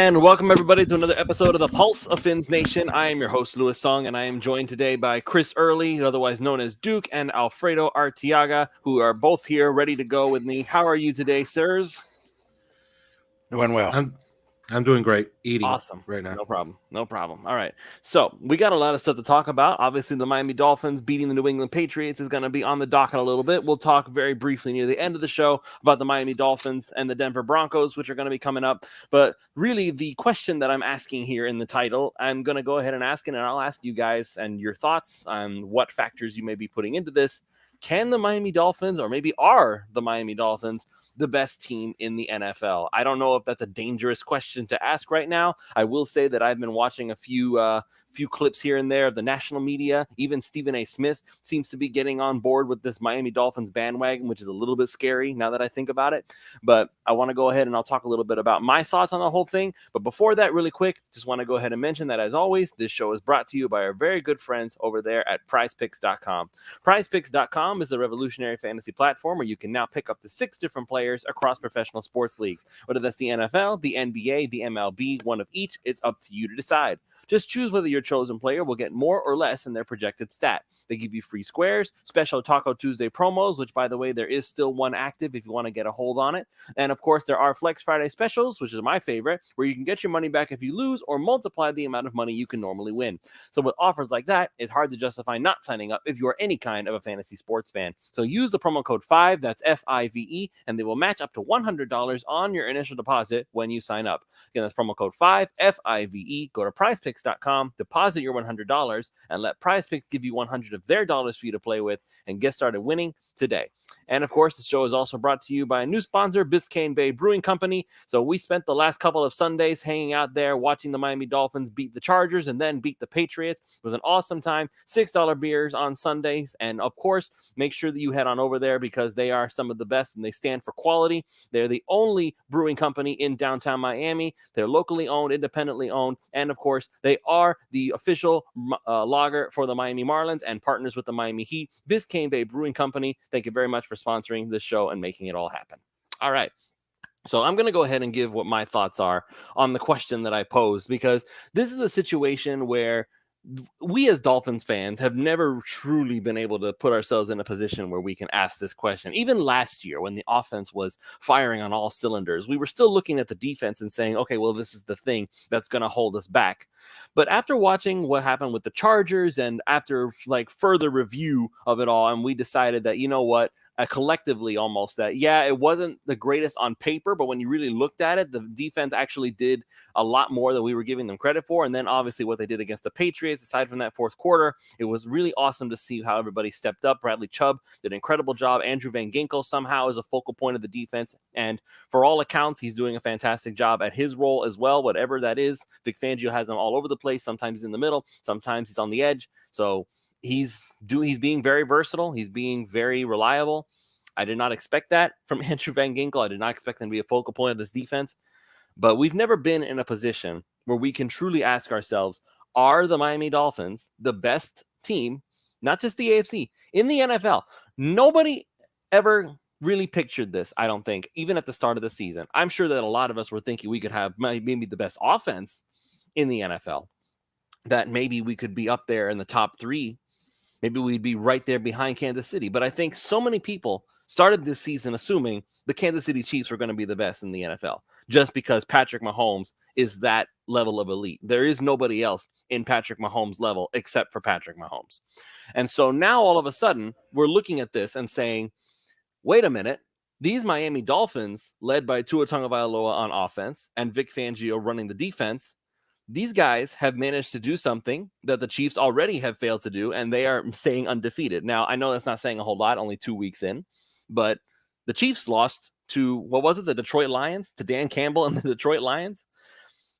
And welcome everybody to another episode of the Pulse of Fins Nation. I am your host, Louis Song, and I am joined today by Chris Early, otherwise known as Duke, and Alfredo Artiaga, who are both here ready to go with me. How are you today, sirs? Doing well. I'm doing great. Eating awesome right now. No problem. All right. So we got a lot of stuff to talk about. Obviously, the Miami Dolphins beating the New England Patriots is going to be on the docket a little bit. We'll talk very briefly near the end of the show about the Miami Dolphins and the Denver Broncos, which are going to be coming up. But really, the question that I'm asking here in the title, I'm going to go ahead and ask it, and I'll ask you guys and your thoughts on what factors you may be putting into this. Can the Miami Dolphins, or maybe are the Miami Dolphins, the best team in the NFL? I don't know if that's a dangerous question to ask right now. I will say that I've been watching a few clips here and there of the national media. Even Stephen A. Smith seems to be getting on board with this Miami Dolphins bandwagon, which is a little bit scary now that I think about it. But I want to go ahead and I'll talk a little bit about my thoughts on the whole thing. But before that, really quick, just want to go ahead and mention that, as always, this show is brought to you by our very good friends over there at PrizePicks.com. PrizePicks.com is a revolutionary fantasy platform where you can now pick up to 6 different players across professional sports leagues. Whether that's the NFL, the NBA, the MLB, one of each, it's up to you to decide. Just choose whether your chosen player will get more or less in their projected stat. They give you free squares, special Taco Tuesday promos, which, by the way, there is still one active if you want to get a hold on it. And, of course, there are Flex Friday specials, which is my favorite, where you can get your money back if you lose or multiply the amount of money you can normally win. So with offers like that, it's hard to justify not signing up if you are any kind of a fantasy sports fan. So use the promo code 5, that's FIVE, and they will match up to $100 on your initial deposit when you sign up. Again, that's promo code 5, FIVE. Go to PrizePicks.com, deposit your $100, and let PrizePicks give you $100 of their dollars for you to play with and get started winning today. And, of course, the show is also brought to you by a new sponsor, Biscayne Bay Brewing Company. So we spent the last couple of Sundays hanging out there watching the Miami Dolphins beat the Chargers and then beat the Patriots. It was an awesome time. $6 beers on Sundays. And, of course, make sure that you head on over there because they are some of the best and they stand for quality. They're the only brewing company in downtown Miami. They're locally owned, independently owned, and, of course, they are the official lager for the Miami Marlins and partners with the Miami Heat. Biscayne Bay Brewing Company, thank you very much for sponsoring this show and making it all happen. All right. So I'm going to go ahead and give what my thoughts are on the question that I posed, because this is a situation where we as Dolphins fans have never truly been able to put ourselves in a position where we can ask this question. Even last year, when the offense was firing on all cylinders, we were still looking at the defense and saying, okay, well, this is the thing that's going to hold us back. But after watching what happened with the Chargers and after further review of it all, and we decided that, you know what, collectively almost, that, yeah, it wasn't the greatest on paper, but when you really looked at it, the defense actually did a lot more than we were giving them credit for. And then obviously what they did against the Patriots, aside from that fourth quarter, it was really awesome to see how everybody stepped up. Bradley Chubb did an incredible job. Andrew Van Ginkel somehow is a focal point of the defense. And for all accounts, he's doing a fantastic job at his role as well, whatever that is. Vic Fangio has him all over the place. Sometimes he's in the middle, sometimes he's on the edge. So he's being very versatile. He's being very reliable. I did not expect that from Andrew Van Ginkel. I did not expect him to be a focal point of this defense. But we've never been in a position where we can truly ask ourselves, are the Miami Dolphins the best team, not just the AFC, in the NFL? Nobody ever really pictured this, I don't think, even at the start of the season. I'm sure that a lot of us were thinking we could have maybe the best offense in the NFL, that maybe we could be up there in the top 3. Maybe we'd be right there behind Kansas City. But I think so many people started this season assuming the Kansas City Chiefs were going to be the best in the NFL just because Patrick Mahomes is that level of elite. There is nobody else in Patrick Mahomes' level except for Patrick Mahomes. And so now all of a sudden we're looking at this and saying, wait a minute, these Miami Dolphins, led by Tua Tagovailoa on offense and Vic Fangio running the defense, these guys have managed to do something that the Chiefs already have failed to do, and they are staying undefeated. Now, I know that's not saying a whole lot, only 2 weeks in, but the Chiefs lost to, what was it, the Detroit Lions, to Dan Campbell and the Detroit Lions.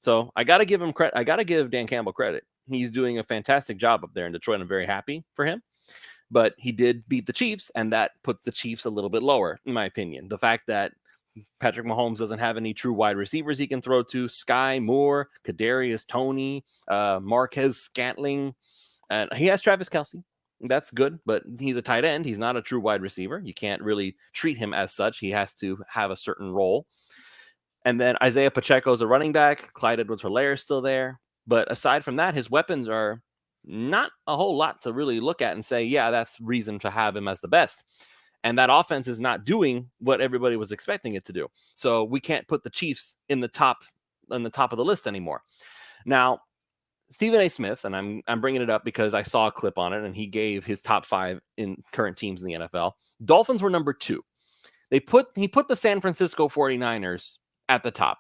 So I got to give him credit. I got to give Dan Campbell credit. He's doing a fantastic job up there in Detroit. I'm very happy for him. But he did beat the Chiefs, and that puts the Chiefs a little bit lower, in my opinion. The fact that Patrick Mahomes doesn't have any true wide receivers he can throw to. Sky Moore, Kadarius Toney, Marquez Scantling. And he has Travis Kelce. That's good, but he's a tight end. He's not a true wide receiver. You can't really treat him as such. He has to have a certain role. And then Isaiah Pacheco's a running back. Clyde Edwards-Helaire is still there. But aside from that, his weapons are not a whole lot to really look at and say, yeah, that's reason to have him as the best. And that offense is not doing what everybody was expecting it to do. So we can't put the Chiefs in the top of the list anymore. Now, Stephen A. Smith, and I'm bringing it up because I saw a clip on it, and he gave his top 5 in current teams in the NFL. Dolphins were number 2. He put the San Francisco 49ers at the top.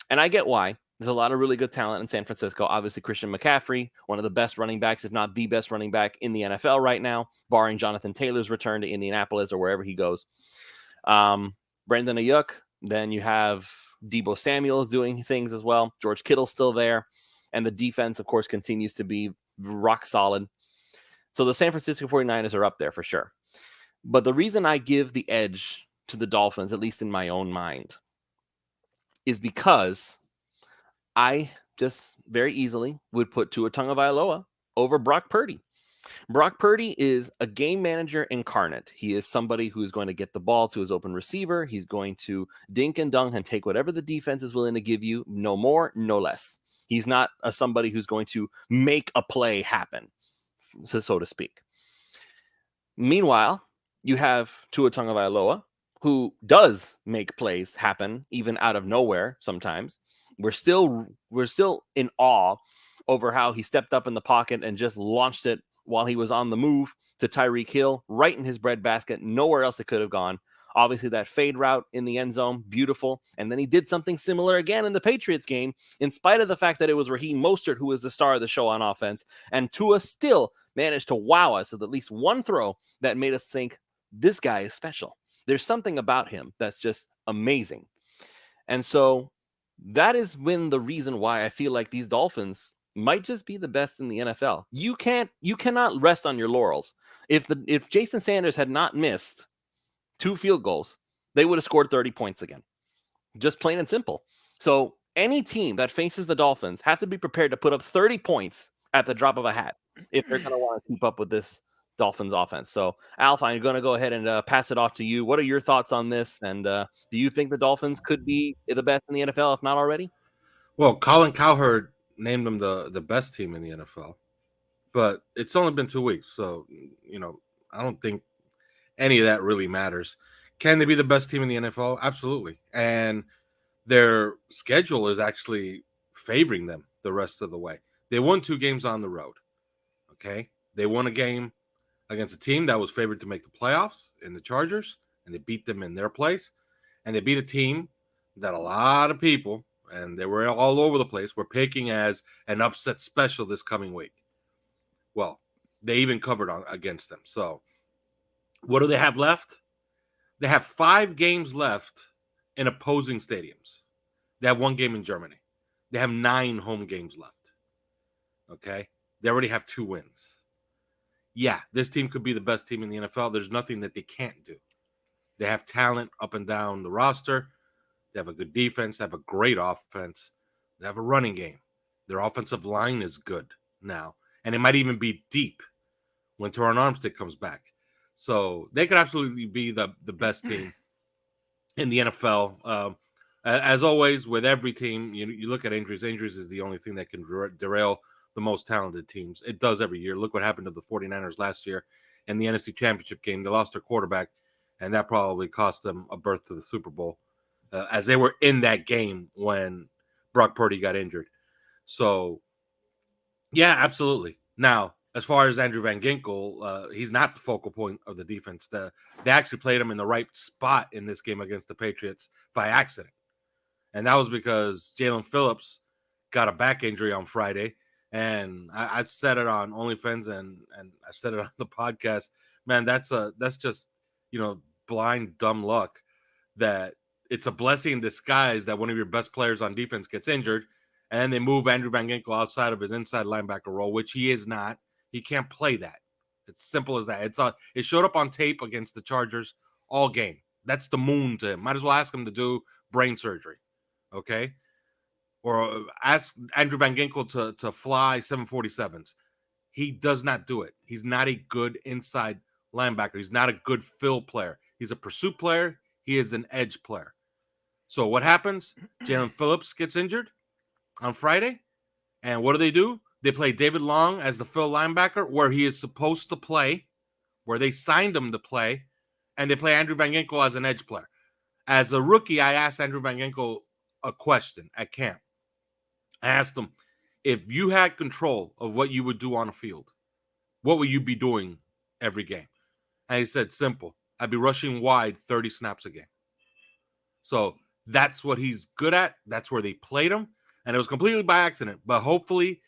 And I get why. There's a lot of really good talent in San Francisco. Obviously, Christian McCaffrey, one of the best running backs, if not the best running back in the NFL right now, barring Jonathan Taylor's return to Indianapolis or wherever he goes. Brandon Ayuk. Then you have Deebo Samuel doing things as well. George Kittle's still there. And the defense, of course, continues to be rock solid. So the San Francisco 49ers are up there for sure. But the reason I give the edge to the Dolphins, at least in my own mind, is because I just very easily would put Tua Tagovailoa over Brock Purdy. Brock Purdy is a game manager incarnate. He is somebody who is going to get the ball to his open receiver. He's going to dink and dunk and take whatever the defense is willing to give you, no more, no less. He's not somebody who's going to make a play happen, so to speak. Meanwhile, you have Tua Tagovailoa, who does make plays happen even out of nowhere sometimes. We're still in awe over how he stepped up in the pocket and just launched it while he was on the move to Tyreek Hill, right in his breadbasket, nowhere else it could have gone. Obviously, that fade route in the end zone, beautiful. And then he did something similar again in the Patriots game, in spite of the fact that it was Raheem Mostert who was the star of the show on offense. And Tua still managed to wow us with at least one throw that made us think, this guy is special. There's something about him that's just amazing. And so that is the reason why I feel like these Dolphins might just be the best in the NFL. You cannot rest on your laurels. If Jason Sanders had not missed 2 field goals, they would have scored 30 points again. Just plain and simple. So any team that faces the Dolphins has to be prepared to put up 30 points at the drop of a hat if they're going to want to keep up with this Dolphins offense. So, Alf, I'm going to go ahead and pass it off to you. What are your thoughts on this? And do you think the Dolphins could be the best in the NFL, if not already? Well, Colin Cowherd named them the best team in the NFL, but it's only been 2 weeks. So, I don't think any of that really matters. Can they be the best team in the NFL? Absolutely. And their schedule is actually favoring them the rest of the way. They won 2 games on the road. Okay. They won a game against a team that was favored to make the playoffs in the Chargers, and they beat them in their place. And they beat a team that a lot of people, and they were all over the place, were picking as an upset special this coming week. Well, they even covered against them. So what do they have left? They have 5 games left in opposing stadiums. They have 1 game in Germany. They have 9 home games left. Okay? They already have 2 wins. Yeah, this team could be the best team in the NFL. There's nothing that they can't do. They have talent up and down the roster. They have a good defense. They have a great offense. They have a running game. Their offensive line is good now. And it might even be deep when Teron Armstead comes back. So they could absolutely be the best team in the NFL. As always, with every team, you look at injuries. Injuries is the only thing that can derail the most talented teams. It does every year. Look what happened to the 49ers last year in the NFC Championship game. They lost their quarterback, and that probably cost them a berth to the Super Bowl, as they were in that game when Brock Purdy got injured. So, yeah, absolutely. Now, as far as Andrew Van Ginkel, he's not the focal point of the defense. They actually played him in the right spot in this game against the Patriots by accident. And that was because Jalen Phillips got a back injury on Friday. And I said it on OnlyFans and I said it on the podcast. Man, that's just, blind, dumb luck that it's a blessing in disguise that one of your best players on defense gets injured. And then they move Andrew Van Ginkel outside of his inside linebacker role, which he is not. He can't play that. It's simple as that. It showed up on tape against the Chargers all game. That's the moon to him. Might as well ask him to do brain surgery. Okay? Or ask Andrew Van Ginkel to fly 747s. He does not do it. He's not a good inside linebacker. He's not a good fill player. He's a pursuit player. He is an edge player. So what happens? Jalen Phillips gets injured on Friday. And what do? They play David Long as the fill linebacker where he is supposed to play, where they signed him to play. And they play Andrew Van Ginkel as an edge player. As a rookie, I asked Andrew Van Ginkel a question at camp. I asked him, if you had control of what you would do on a field, what would you be doing every game? And he said, simple. I'd be rushing wide 30 snaps a game. So that's what he's good at. That's where they played him. And it was completely by accident. But hopefully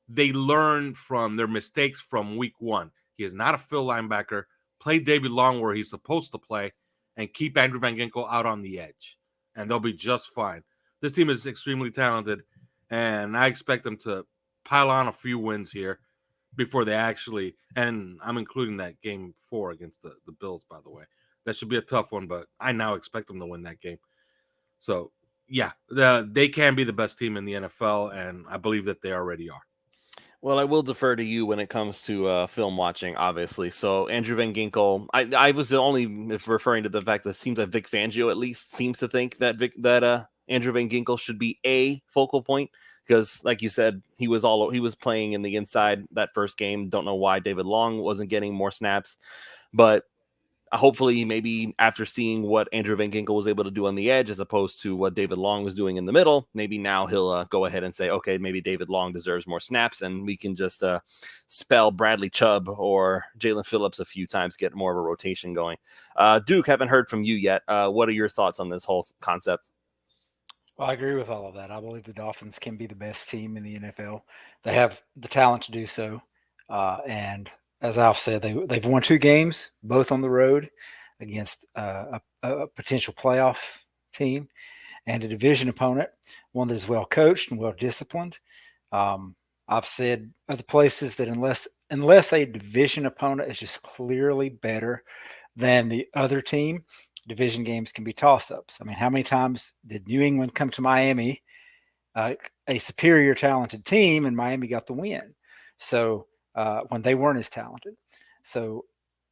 they learn from their mistakes from week one. He is not a fill linebacker. Play David Long where he's supposed to play and keep Andrew Van Ginkel out on the edge. And they'll be just fine. This team is extremely talented. And I expect them to pile on a few wins here before they actually, and I'm including that game 4 against the Bills, by the way. That should be a tough one, but I now expect them to win that game. So, yeah, they can be the best team in the NFL, and I believe that they already are. Well, I will defer to you when it comes to film watching, obviously. So Andrew Van Ginkel, I was only referring to the fact that it seems like Vic Fangio at least seems to think that Andrew Van Ginkel should be a focal point because, like you said, he was playing in the inside that first game. Don't know why David Long wasn't getting more snaps, but hopefully maybe after seeing what Andrew Van Ginkel was able to do on the edge as opposed to what David Long was doing in the middle, maybe now he'll go ahead and say, okay, maybe David Long deserves more snaps and we can just spell Bradley Chubb or Jalen Phillips a few times, get more of a rotation going. Duke, haven't heard from you yet. What are your thoughts on this whole concept? Well, I agree with all of that. I believe the Dolphins can be the best team in the NFL. They have the talent to do so. And as Alf said, they've won 2 games, both on the road against a potential playoff team and a division opponent, one that is well coached and well disciplined. I've said other places that unless a division opponent is just clearly better than the other team, division games can be toss-ups. I mean, how many times did New England come to Miami, a superior talented team, and Miami got the win? So when they weren't as talented. So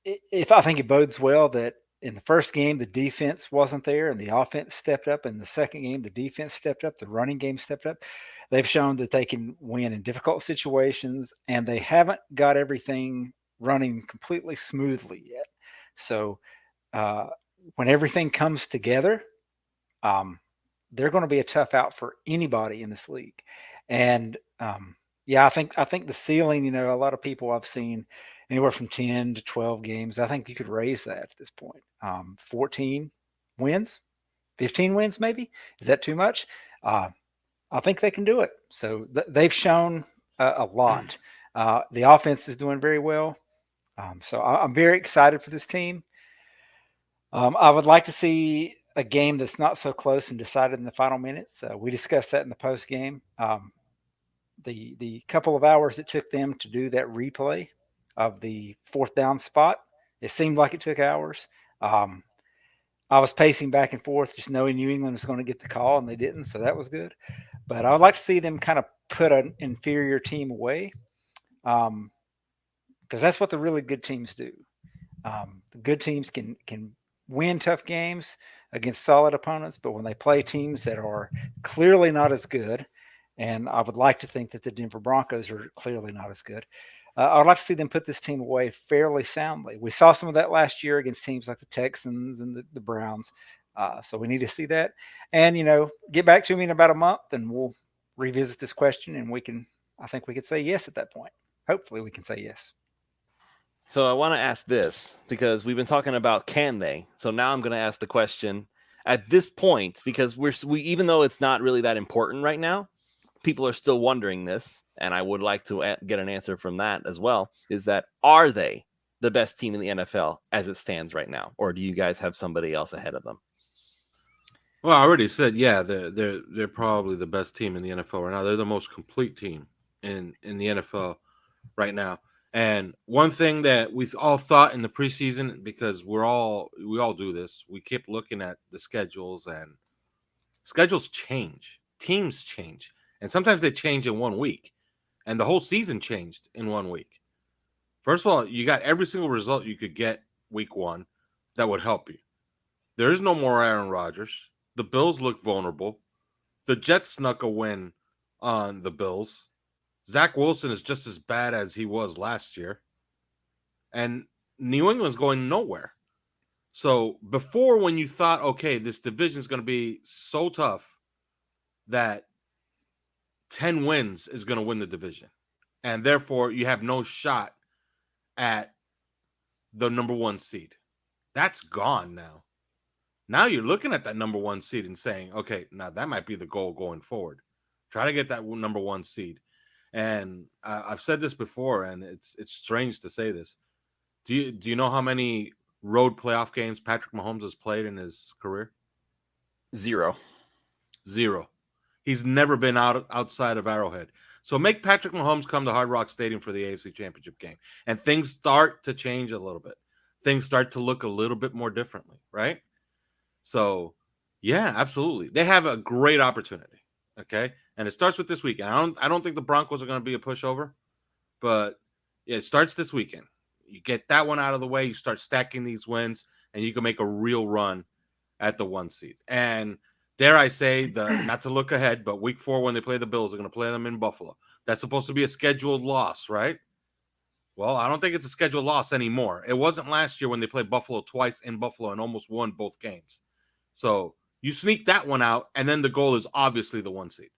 if I think it bodes well that in the first game, the defense wasn't there and the offense stepped up. In the second game, the defense stepped up, the running game stepped up. They've shown that they can win in difficult situations, and they haven't got everything running completely smoothly yet. So when everything comes together, they're going to be a tough out for anybody in this league. And yeah, I think the ceiling, a lot of people I've seen anywhere from 10 to 12 games. I think you could raise that at this point. 14 wins, 15 wins, maybe. Is that too much? I think they can do it. So they've shown a lot. The offense is doing very well. So I'm very excited for this team. I would like to see a game that's not so close and decided in the final minutes. We discussed that in the post game. The couple of hours it took them to do that replay of the 4th down spot, it seemed like it took hours. I was pacing back and forth just knowing New England was going to get the call, and they didn't, so that was good. But I would like to see them kind of put an inferior team away because that's what the really good teams do. The good teams can win tough games against solid opponents, but when they play teams that are clearly not as good, and I would like to think that the Denver Broncos are clearly not as good, I would like to see them put this team away fairly soundly. We saw some of that last year against teams like the Texans and the Browns. So we need to see that. And, get back to me in about a month and we'll revisit this question, and I think we could say yes at that point. Hopefully we can say yes. So I want to ask this because we've been talking about can they? So now I'm going to ask the question at this point, because we even though it's not really that important right now, people are still wondering this, and I would like to get an answer from that as well, is that are they the best team in the NFL as it stands right now, or do you guys have somebody else ahead of them? Well, I already said, yeah, they're probably the best team in the NFL right now. They're the most complete team in the NFL right now. And one thing that we all thought in the preseason, because we all do this, we keep looking at the schedules, and schedules change, teams change, and sometimes they change in 1 week, and the whole season changed in 1 week. First of all, you got every single result you could get week 1 that would help you. There is no more Aaron Rodgers. The Bills look vulnerable. The Jets snuck a win on the Bills. Zach Wilson is just as bad as he was last year. And New England's going nowhere. So before, when you thought, okay, this division is going to be so tough that 10 wins is going to win the division, and therefore you have no shot at the number 1 seed. That's gone now. Now you're looking at that number 1 seed and saying, okay, now that might be the goal going forward. Try to get that number 1 seed. And I've said this before, and it's strange to say this. Do you know how many road playoff games Patrick Mahomes has played in his career? 0. He's never been outside of Arrowhead. So make Patrick Mahomes come to Hard Rock Stadium for the AFC Championship game, and things start to change a little bit. Things start to look a little bit more differently, right? So, yeah, absolutely. They have a great opportunity, okay? And it starts with this weekend. I don't think the Broncos are going to be a pushover, but it starts this weekend. You get that one out of the way, you start stacking these wins, and you can make a real run at the 1 seed. And dare I say, not to look ahead, but week 4 when they play the Bills, they're going to play them in Buffalo. That's supposed to be a scheduled loss, right? Well, I don't think it's a scheduled loss anymore. It wasn't last year when they played Buffalo twice in Buffalo and almost won both games. So you sneak that one out, and then the goal is obviously the 1 seed.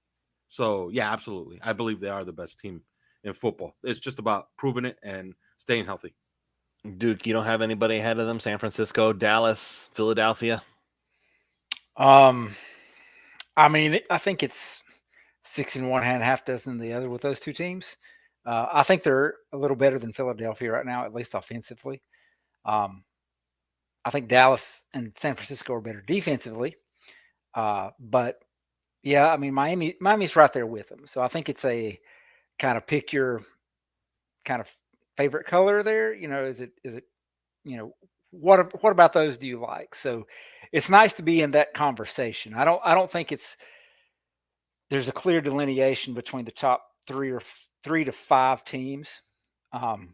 So, yeah, absolutely. I believe they are the best team in football. It's just about proving it and staying healthy. Duke, you don't have anybody ahead of them? San Francisco, Dallas, Philadelphia? I mean, I think it's 6 in one hand, half dozen in the other with those two teams. I think they're a little better than Philadelphia right now, at least offensively. I think Dallas and San Francisco are better defensively. But yeah, I mean, Miami's right there with them. So I think it's a kind of pick your kind of favorite color there. You know, is it, you know, what about those do you like? So it's nice to be in that conversation. I don't think there's a clear delineation between the top 3 to 5 teams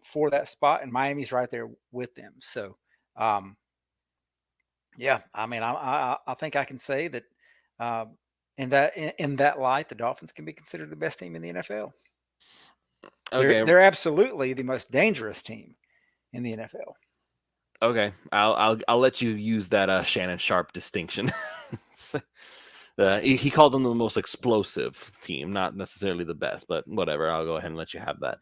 for that spot, and Miami's right there with them. So yeah, I mean, I think I can say that in that light, the Dolphins can be considered the best team in the NFL. Okay, They're absolutely the most dangerous team in the NFL. Okay, I'll let you use that Shannon Sharp distinction. He called them the most explosive team, not necessarily the best, but whatever. I'll go ahead and let you have that.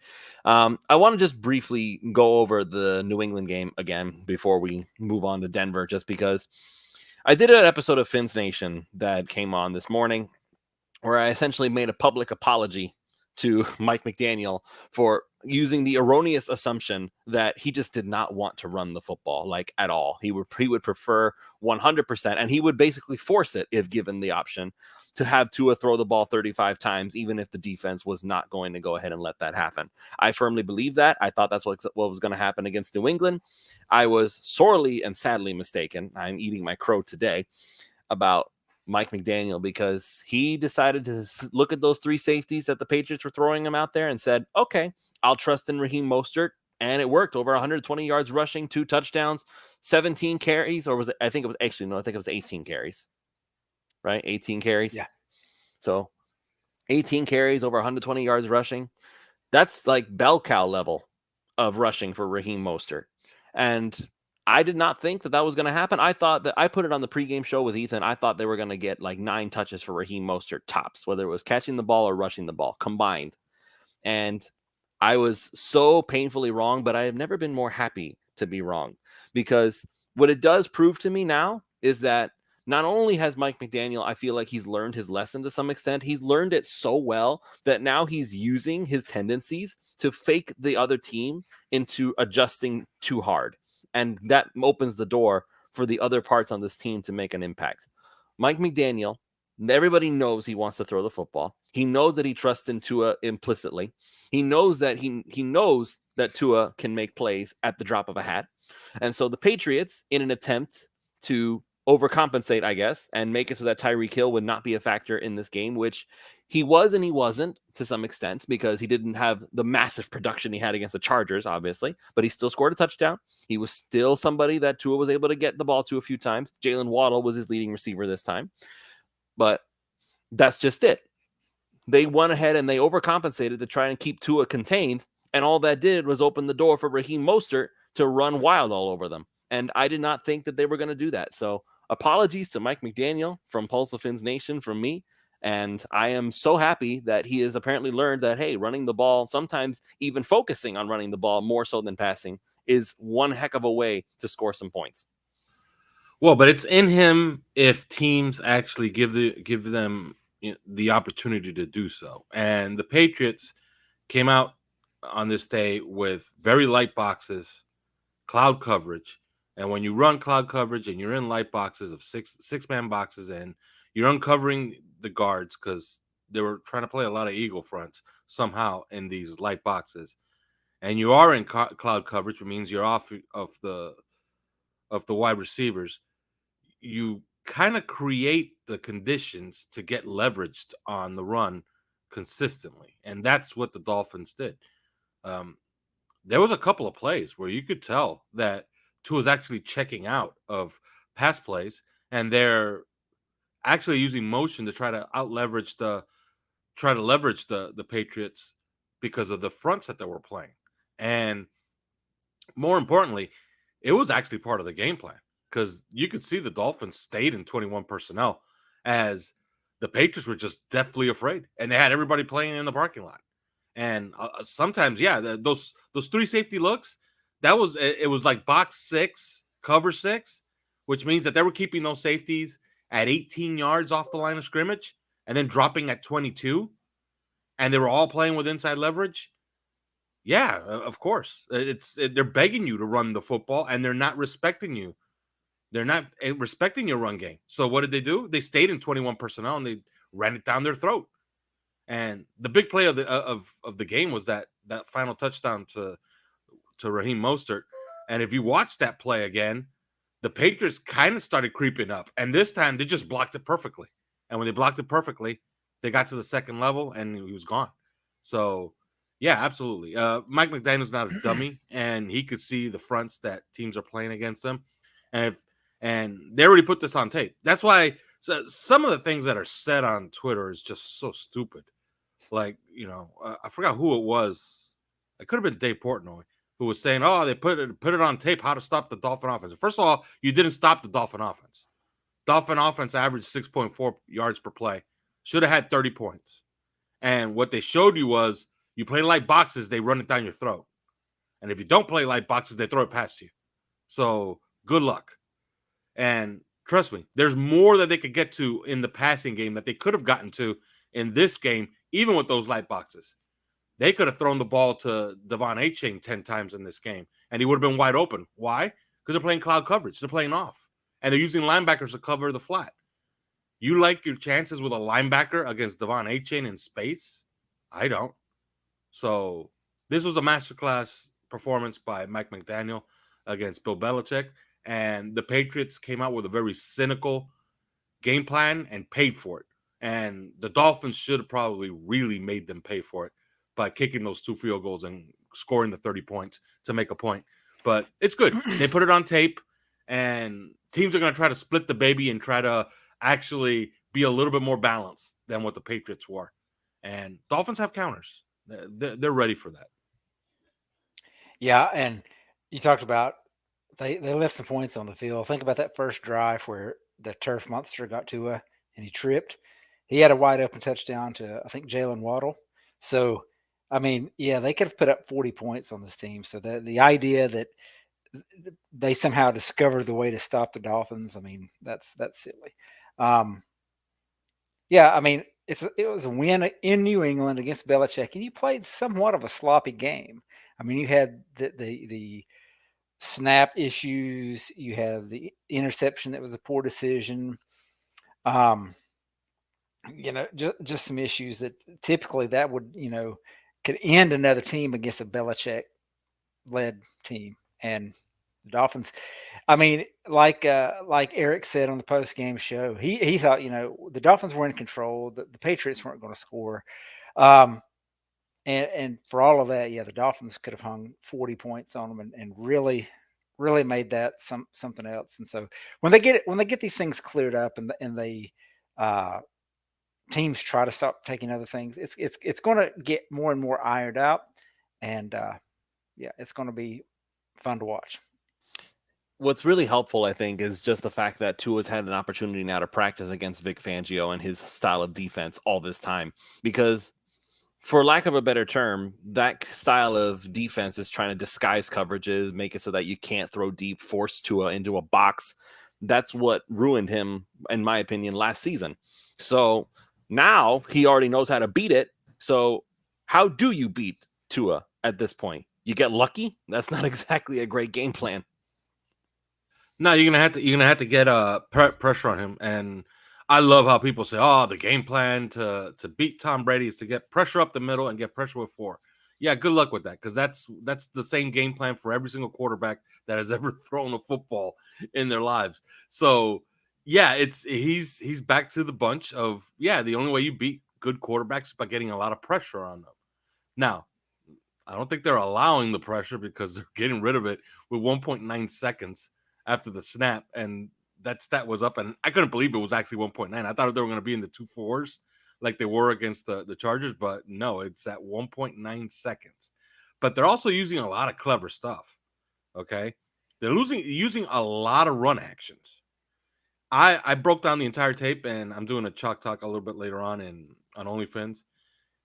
I want to just briefly go over the New England game again before we move on to Denver, just because I did an episode of Fins Nation that came on this morning where I essentially made a public apology to Mike McDaniel for using the erroneous assumption that he just did not want to run the football like at all. He would prefer 100%, and he would basically force it if given the option to have Tua throw the ball 35 times, even if the defense was not going to go ahead and let that happen. I firmly believe that. I thought that's what was going to happen against New England. I was sorely and sadly mistaken. I'm eating my crow today about Mike McDaniel, because he decided to look at those 3 safeties that the Patriots were throwing him out there and said, okay, I'll trust in Raheem Mostert. And it worked. Over 120 yards rushing, 2 touchdowns, 17 carries, or was it? I think it was 18 carries, right? 18 carries. Yeah. So 18 carries, over 120 yards rushing. That's like bell cow level of rushing for Raheem Mostert. And I did not think that was going to happen. I thought that, I put it on the pregame show with Ethan, I thought they were going to get like 9 touches for Raheem Mostert tops, whether it was catching the ball or rushing the ball combined. And I was so painfully wrong, but I have never been more happy to be wrong, because what it does prove to me now is that not only has Mike McDaniel, I feel like he's learned his lesson to some extent, he's learned it so well that now he's using his tendencies to fake the other team into adjusting too hard. And that opens the door for the other parts on this team to make an impact. Mike McDaniel, everybody knows he wants to throw the football. He knows that he trusts in Tua implicitly. He knows that he knows that Tua can make plays at the drop of a hat. And so the Patriots, in an attempt to overcompensate, I guess, and make it so that Tyreek Hill would not be a factor in this game, which he was and he wasn't to some extent, because he didn't have the massive production he had against the Chargers, obviously, but he still scored a touchdown. He was still somebody that Tua was able to get the ball to a few times. Jalen Waddle was his leading receiver this time. but that's just it. They went ahead and they overcompensated to try and keep Tua contained, and all that did was open the door for Raheem Mostert to run wild all over them. And I did not think that they were going to do that. So apologies to Mike McDaniel from Pulse of Fins Nation from me. And I am so happy that he has apparently learned that, hey, running the ball, sometimes even focusing on running the ball more so than passing, is one heck of a way to score some points. Well, but it's in him if teams actually give them the opportunity to do so. And the Patriots came out on this day with very light boxes, cloud coverage. And when you run cloud coverage and you're in light boxes of six-man boxes, and you're uncovering the guards because they were trying to play a lot of eagle fronts somehow in these light boxes, and you are in cloud coverage, which means you're off of the wide receivers, you kind of create the conditions to get leveraged on the run consistently. And that's what the Dolphins did. There was a couple of plays where you could tell that Tua was actually checking out of pass plays, and they're actually using motion to try to leverage the Patriots because of the fronts that they were playing. And more importantly, it was actually part of the game plan, because you could see the Dolphins stayed in 21 personnel as the Patriots were just deathly afraid, and they had everybody playing in the parking lot. And sometimes, those three safety looks, it was like box 6, cover 6, which means that they were keeping those safeties at 18 yards off the line of scrimmage and then dropping at 22, and they were all playing with inside leverage. Yeah, of course. They're begging you to run the football, and they're not respecting you. They're not respecting your run game. So what did they do? They stayed in 21 personnel and they ran it down their throat. And the big play of the game was that final touchdown to Raheem Mostert. And if you watch that play again, the Patriots kind of started creeping up. And this time they just blocked it perfectly. And when they blocked it perfectly, they got to the second level and he was gone. So yeah, absolutely. Mike McDaniel's not a dummy, and he could see the fronts that teams are playing against them. And they already put this on tape. That's why some of the things that are said on Twitter is just so stupid. Like, I forgot who it was. It could have been Dave Portnoy, who was saying, "Oh, they put it on tape how to stop the Dolphin offense." First of all, you didn't stop the Dolphin offense. Dolphin offense averaged 6.4 yards per play. Should have had 30 points. And what they showed you was, you play light boxes, they run it down your throat. And if you don't play light boxes, they throw it past you. So good luck. And trust me, there's more that they could get to in the passing game that they could have gotten to in this game, even with those light boxes. They could have thrown the ball to Devon Achane 10 times in this game, and he would have been wide open. Why? Because they're playing cloud coverage. They're playing off. And they're using linebackers to cover the flat. You like your chances with a linebacker against Devon Achane in space? I don't. So this was a masterclass performance by Mike McDaniel against Bill Belichick. And the Patriots came out with a very cynical game plan and paid for it. And the Dolphins should have probably really made them pay for it by kicking those 2 field goals and scoring the 30 points to make a point. But it's good. They put it on tape, and teams are going to try to split the baby and try to actually be a little bit more balanced than what the Patriots were. And Dolphins have counters. They're ready for that. Yeah, and you talked about they left some points on the field. Think about that first drive where the turf monster got to and he tripped. He had a wide open touchdown to, I think, Jalen Waddle. So, I mean, yeah, they could have put up 40 points on this team. So the idea that they somehow discovered the way to stop the Dolphins, I mean, that's silly. Yeah, I mean, it was a win in New England against Belichick, and you played somewhat of a sloppy game. I mean, you had the snap issues, you have the interception that was a poor decision. Just some issues that typically that would, could end another team against a Belichick-led team. And the Dolphins, I mean, like Eric said on the post-game show, he thought, the Dolphins were in control, the Patriots weren't going to score. And for all of that, yeah, the Dolphins could have hung 40 points on them and really, made that something else. And so when they get these things cleared up and they teams try to stop taking other things. It's going to get more and more ironed out, and yeah, it's going to be fun to watch. What's really helpful, I think, is just the fact that Tua's had an opportunity now to practice against Vic Fangio and his style of defense all this time. Because, for lack of a better term, that style of defense is trying to disguise coverages, make it so that you can't throw deep, force Tua into a box. That's what ruined him, in my opinion, last season. So now he already knows how to beat it. So how do you beat Tua at this point? You get lucky? That's not exactly a great game plan. No, you're gonna have to get pressure on him, and I love how people say, "Oh, the game plan to beat Tom Brady is to get pressure up the middle and get pressure with 4." Yeah, good luck with that, because that's the same game plan for every single quarterback that has ever thrown a football in their lives. So yeah, he's back to the bunch of the only way you beat good quarterbacks is by getting a lot of pressure on them. Now, I don't think they're allowing the pressure because they're getting rid of it with 1.9 seconds after the snap, and that stat was up, and I couldn't believe it was actually 1.9. I thought they were going to be in the 2.4s like they were against the Chargers, but no, it's at 1.9 seconds. But they're also using a lot of clever stuff, okay? They're using a lot of run actions. I broke down the entire tape, and I'm doing a chalk talk a little bit later on on OnlyFans,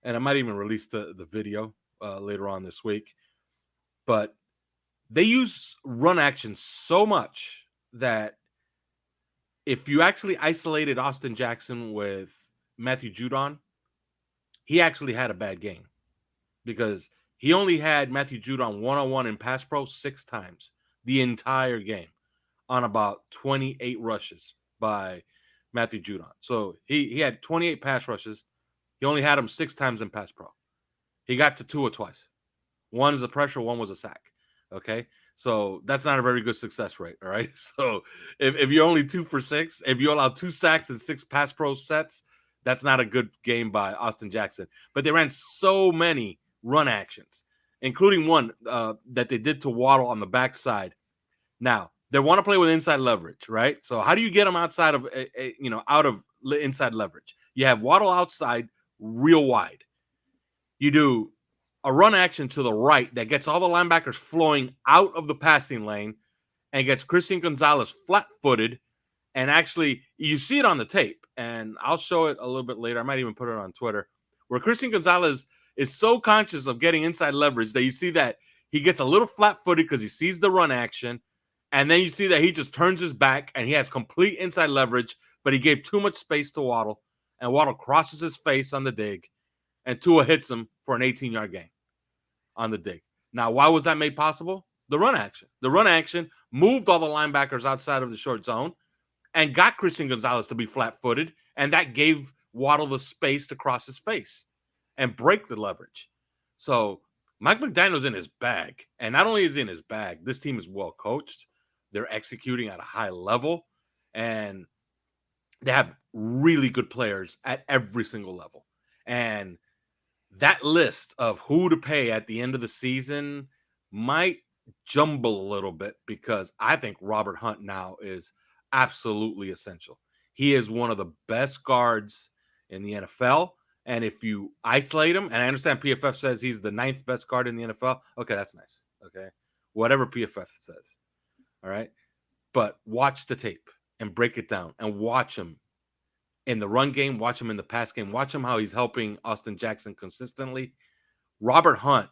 and I might even release the video later on this week. But they use run action so much that if you actually isolated Austin Jackson with Matthew Judon, he actually had a bad game because he only had Matthew Judon one-on-one in pass pro 6 times the entire game on about 28 rushes by Matthew Judon. So he had 28 pass rushes. He only had him 6 times in pass pro. He got to Tua twice. One is a pressure, one was a sack. Okay. So that's not a very good success rate. All right. So if you're only 2 for 6, if you allow 2 sacks and 6 pass pro sets, that's not a good game by Austin Jackson. But they ran so many run actions, including one that they did to Waddle on the backside. Now, they want to play with inside leverage, right? So how do you get them outside of, out of inside leverage? You have Waddle outside real wide. You do a run action to the right that gets all the linebackers flowing out of the passing lane and gets Christian Gonzalez flat-footed. And actually, you see it on the tape, and I'll show it a little bit later. I might even put it on Twitter, where Christian Gonzalez is so conscious of getting inside leverage that you see that he gets a little flat-footed because he sees the run action, and then you see that he just turns his back, and he has complete inside leverage, but he gave too much space to Waddle, and Waddle crosses his face on the dig, and Tua hits him for an 18-yard gain on the dig. Now, why was that made possible? The run action. The run action moved all the linebackers outside of the short zone and got Christian Gonzalez to be flat-footed, and that gave Waddle the space to cross his face and break the leverage. So Mike McDaniel's in his bag, and not only is he in his bag, this team is well coached. They're executing at a high level, and they have really good players at every single level. And that list of who to pay at the end of the season might jumble a little bit because I think Robert Hunt now is absolutely essential. He is one of the best guards in the NFL. And if you isolate him, and I understand PFF says he's the 9th best guard in the NFL. Okay, that's nice. Okay. Whatever PFF says. All right. But watch the tape and break it down and watch him in the run game, watch him in the pass game, watch him how he's helping Austin Jackson consistently. Robert Hunt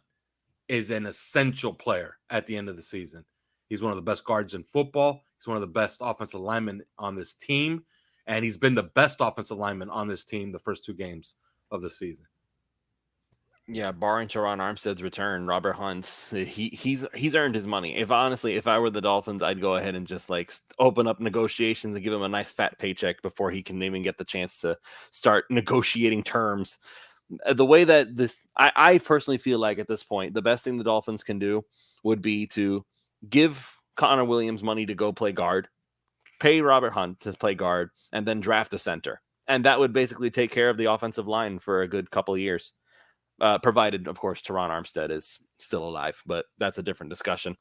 is an essential player at the end of the season. He's one of the best guards in football. He's one of the best offensive linemen on this team, and he's been the best offensive lineman on this team the first 2 games of the season. Yeah, barring Teron Armstead's return, Robert Hunt's he's earned his money. If I were the Dolphins, I'd go ahead and just open up negotiations and give him a nice fat paycheck before he can even get the chance to start negotiating terms. The way that I personally feel like at this point, the best thing the Dolphins can do would be to give Connor Williams money to go play guard, pay Robert Hunt to play guard, and then draft a center. And that would basically take care of the offensive line for a good couple of years. Provided, of course, Teron Armstead is still alive, but that's a different discussion.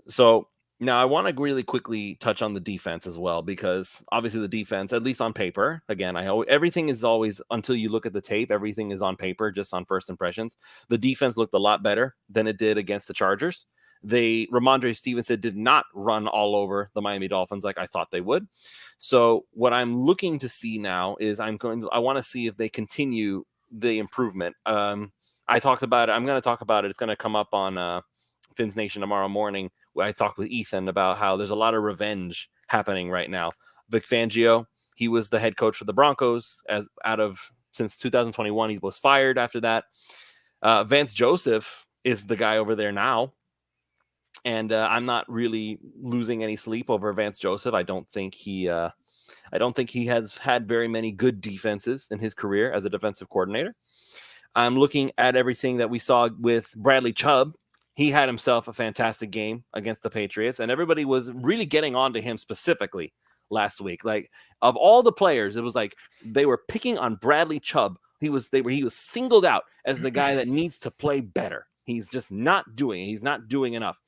So Now, I want to really quickly touch on the defense as well, because obviously the defense, at least on paper, again, everything is always, until you look at the tape, everything is on paper, just on first impressions. The defense looked a lot better than it did against the Chargers. Ramondre Stevenson did not run all over the Miami Dolphins like I thought they would. So what I'm looking to see now is I want to see if they continue the improvement. I talked about it. I'm going to talk about it. It's going to come up on Fins Nation tomorrow morning. I talked with Ethan about how there's a lot of revenge happening right now. Vic Fangio, he was the head coach for the Broncos since 2021. He was fired after that. Vance Joseph is the guy over there now. And I'm not really losing any sleep over Vance Joseph. I don't think he has had very many good defenses in his career as a defensive coordinator. I'm looking at everything that we saw with Bradley Chubb. He had himself a fantastic game against the Patriots, and everybody was really getting on to him specifically last week. Like, of all the players, it was like they were picking on Bradley Chubb. He was singled out as the guy that needs to play better. He's just not doing it. He's not doing enough.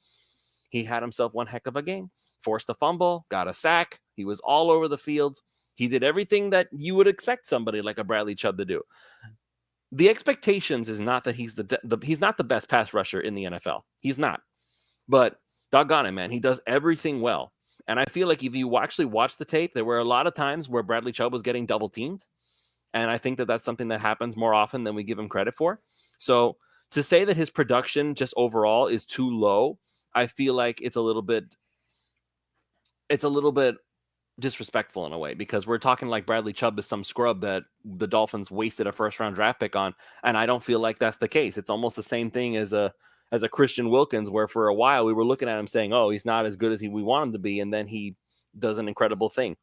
He had himself one heck of a game, forced a fumble, got a sack. He was all over the field. He did everything that you would expect somebody like a Bradley Chubb to do. The expectations is not that he's he's not the best pass rusher in the NFL. He's not. But doggone it, man, he does everything well. And I feel like if you actually watch the tape, there were a lot of times where Bradley Chubb was getting double teamed. And I think that that's something that happens more often than we give him credit for. So to say that his production just overall is too low, I feel like it's a little bit disrespectful in a way, because we're talking like Bradley Chubb is some scrub that the Dolphins wasted a first-round draft pick on, and I don't feel like that's the case. It's almost the same thing as a Christian Wilkins, where for a while we were looking at him saying, "Oh, he's not as good as we want him to be," and then he does an incredible thing.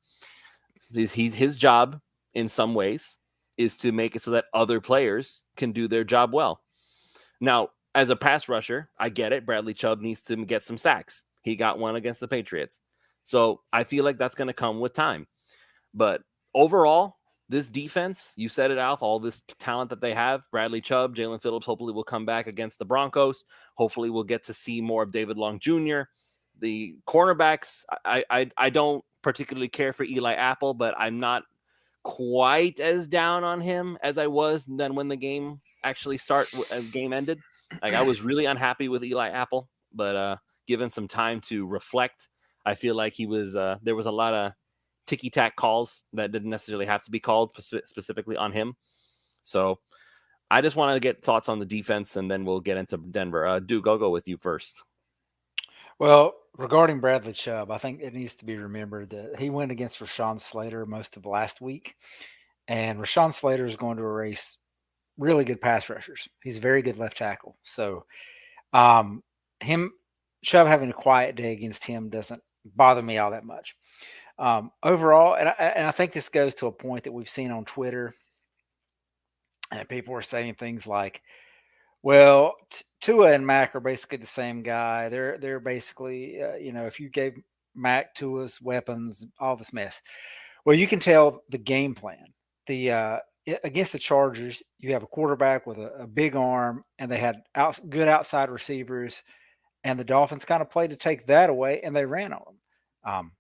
His job in some ways is to make it so that other players can do their job well. Now, as a pass rusher, I get it. Bradley Chubb needs to get some sacks. He got one against the Patriots. So I feel like that's going to come with time. But overall, this defense, you said it, Alf, all this talent that they have, Bradley Chubb, Jalen Phillips, hopefully will come back against the Broncos. Hopefully we'll get to see more of David Long Jr. The cornerbacks, I don't particularly care for Eli Apple, but I'm not quite as down on him as I was then when the game ended. Like, I was really unhappy with Eli Apple, but given some time to reflect, I feel like there was a lot of ticky-tack calls that didn't necessarily have to be called specifically on him. So I just want to get thoughts on the defense, and then we'll get into Denver. Duke, I'll go with you first. Well, regarding Bradley Chubb, I think it needs to be remembered that he went against Rashawn Slater most of last week, and Rashawn Slater is going to erase really good pass rushers. He's a very good left tackle. So Chubb having a quiet day against him doesn't bother me all that much. Overall, and I think this goes to a point that we've seen on Twitter, and people are saying things like, well, Tua and Mac are basically the same guy. They're basically, if you gave Mac Tua's weapons, all this mess. Well, you can tell the game plan. Against the Chargers, you have a quarterback with a big arm, and they had good outside receivers, and the Dolphins kind of played to take that away, and they ran on them.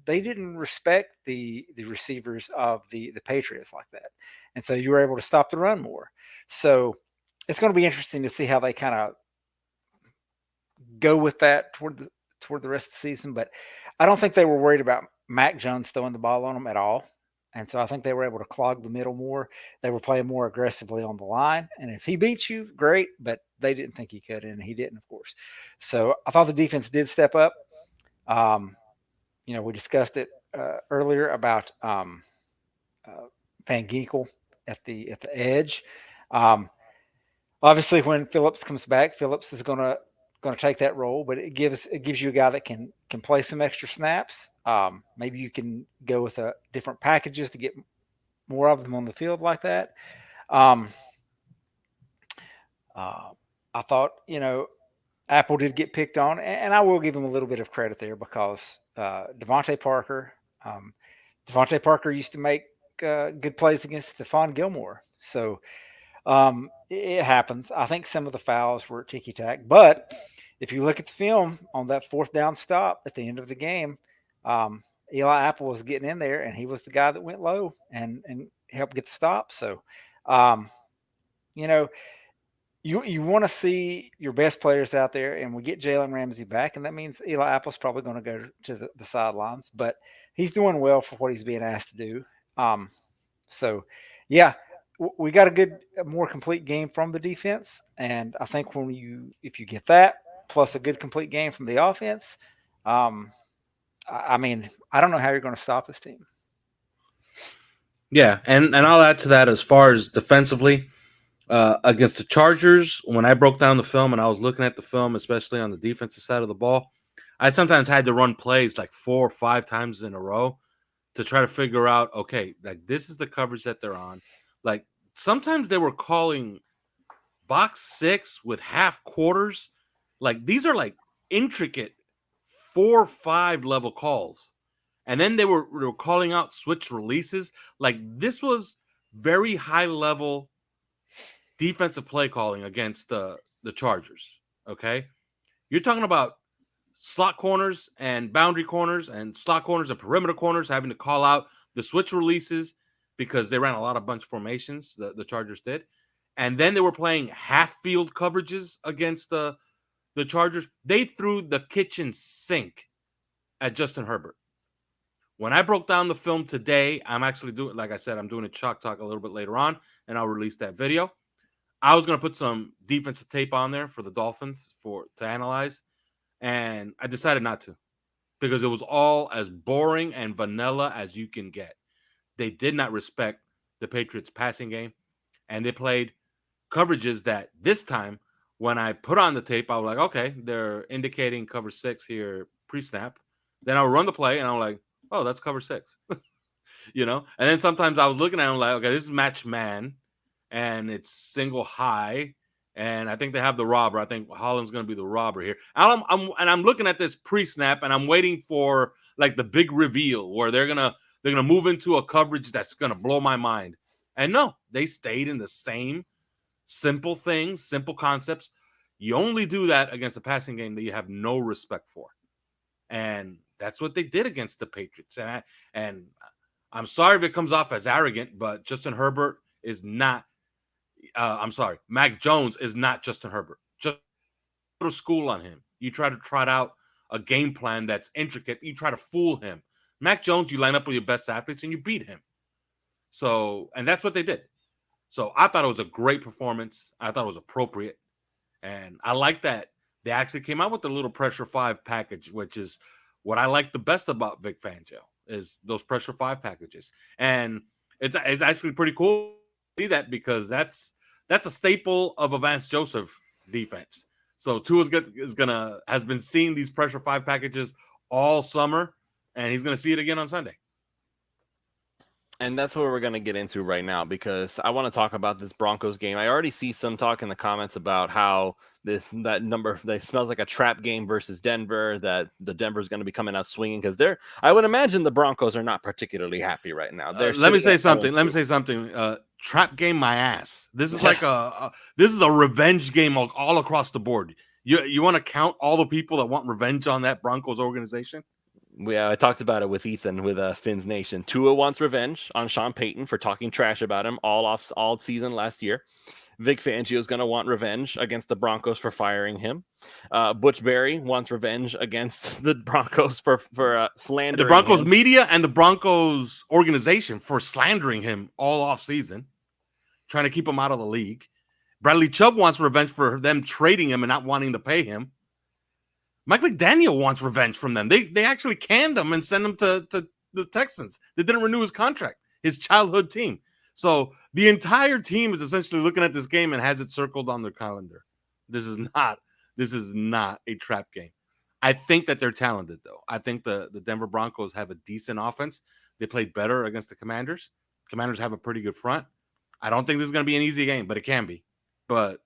They didn't respect the receivers of the Patriots like that, and so you were able to stop the run more. So it's going to be interesting to see how they kind of go with that toward the rest of the season. But I don't think they were worried about Mac Jones throwing the ball on them at all. And so I think they were able to clog the middle more. They were playing more aggressively on the line. And if he beats you, great. But they didn't think he could, and he didn't, of course. So I thought the defense did step up. We discussed it earlier about Van Ginkel at the edge. Obviously, when Phillips comes back, Phillips is going to take that role, but it gives you a guy that can play some extra snaps. Maybe you can go with different packages to get more of them on the field like that. I thought, Apple did get picked on, and I will give him a little bit of credit there because Devontae Parker used to make good plays against Stephon Gilmore. So it happens. I think some of the fouls were ticky-tack, but if you look at the film on that fourth down stop at the end of the game, Eli Apple was getting in there, and he was the guy that went low and helped get the stop. So, you know, you want to see your best players out there, and we get Jalen Ramsey back, and that means Eli Apple's probably going to go to the sidelines, but he's doing well for what he's being asked to do. So, yeah, we got a more complete game from the defense, and I think if you get that plus a good complete game from the offense, I mean, I don't know how you're going to stop this team. Yeah, and I'll add to that as far as defensively. Against the Chargers, when I broke down the film and I was looking at the film, especially on the defensive side of the ball, I sometimes had to run plays like 4 or 5 times in a row to try to figure out, okay, like this is the coverage that they're on. Like sometimes they were calling box 6 with half quarters. Like these are like intricate 4 or 5 level calls. And then they were calling out switch releases. Like this was very high level defensive play calling against the Chargers. Okay, you're talking about slot corners and boundary corners and slot corners and perimeter corners having to call out the switch releases because they ran a lot of bunch formations. The Chargers did, and then they were playing half field coverages against the Chargers. They threw the kitchen sink at Justin Herbert. When I broke down the film today, I'm actually doing, like I said, I'm doing a chalk talk a little bit later on, and I'll release that video. I was going to put some defensive tape on there for the Dolphins to analyze, and I decided not to because it was all as boring and vanilla as you can get. They did not respect the Patriots passing game, and they played coverages that this time when I put on the tape, I was like, okay, they're indicating cover 6 here pre-snap. Then I would run the play, and I'm like, oh, that's cover 6. And then sometimes I was looking at them like, okay, this is match man. And it's single high, and I think they have the robber. I think Holland's going to be the robber here. I'm looking at this pre-snap, and I'm waiting for like the big reveal where they're gonna move into a coverage that's gonna blow my mind. And no, they stayed in the same simple things, simple concepts. You only do that against a passing game that you have no respect for, and that's what they did against the Patriots. And I'm sorry if it comes off as arrogant, but Justin Herbert is not. Mac Jones is not Justin Herbert. Just go to school on him. You try to trot out a game plan that's intricate. You try to fool him. Mac Jones, you line up with your best athletes and you beat him. So, and that's what they did. So I thought it was a great performance. I thought it was appropriate. And I like that they actually came out with the little pressure 5 package, which is what I like the best about Vic Fangio is those pressure 5 packages. And it's actually pretty cool to see that because that's a staple of a Vance Joseph defense. So Tua has been seeing these pressure 5 packages all summer, and he's going to see it again on Sunday. And that's what we're going to get into right now because I want to talk about this Broncos game. I already see some talk in the comments about how that number smells like a trap game versus Denver, that the Denver is going to be coming out swinging because I would imagine the Broncos are not particularly happy right now. Let me say something. Trap game my ass. This is like this is a revenge game all across the board. You want to count all the people that want revenge on that Broncos organization? Yeah, I talked about it with Ethan with Fins Nation. Tua wants revenge on Sean Payton for talking trash about him all season last year. Vic Fangio is going to want revenge against the Broncos for firing him. Butch Berry wants revenge against the Broncos for slandering the Broncos him. Media and the Broncos organization for slandering him all off season, trying to keep him out of the league. Bradley Chubb wants revenge for them trading him and not wanting to pay him. Mike McDaniel wants revenge from them. They actually canned him and sent him to the Texans. They didn't renew his contract, his childhood team. So the entire team is essentially looking at this game and has it circled on their calendar. This is not a trap game. I think that they're talented, though. I think the Denver Broncos have a decent offense. They played better against the Commanders. Commanders have a pretty good front. I don't think this is going to be an easy game, but it can be. But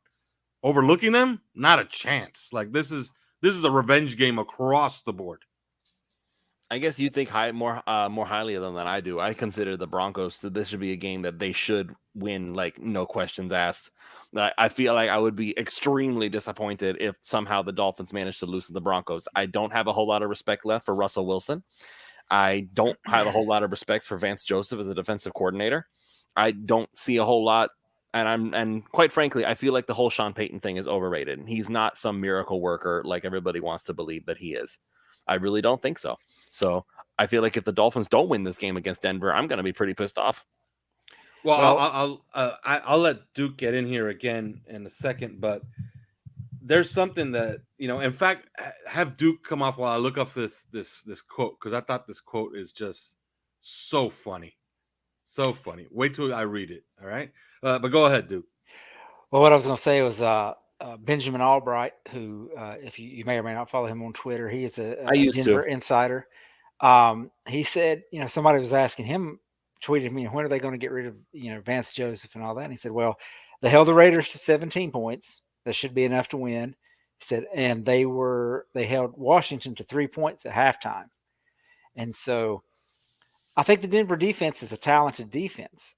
overlooking them, not a chance. Like this is a revenge game across the board. I guess you think more highly of them than I do. I consider the Broncos. So this should be a game that they should win, like no questions asked. I feel like I would be extremely disappointed if somehow the Dolphins managed to lose to the Broncos. I don't have a whole lot of respect left for Russell Wilson. I don't have a whole lot of respect for Vance Joseph as a defensive coordinator. I don't see a whole lot. And quite frankly, I feel like the whole Sean Payton thing is overrated. He's not some miracle worker like everybody wants to believe that he is. I really don't think so. So I feel like if the Dolphins don't win this game against Denver, I'm going to be pretty pissed off. Well, I'll let Duke get in here again in a second, but there's something that In fact, have Duke come off while I look up this quote, because I thought this quote is just so funny, so funny. Wait till I read it. All right, but go ahead, Duke. Well, what I was going to say was Benjamin Albright, who, if you may or may not follow him on Twitter, he is a Denver insider. He said, somebody was asking him, tweeted me, when are they going to get rid of, Vance Joseph and all that? And he said, well, they held the Raiders to 17 points. That should be enough to win. He said, and they held Washington to 3 points at halftime. And so I think the Denver defense is a talented defense.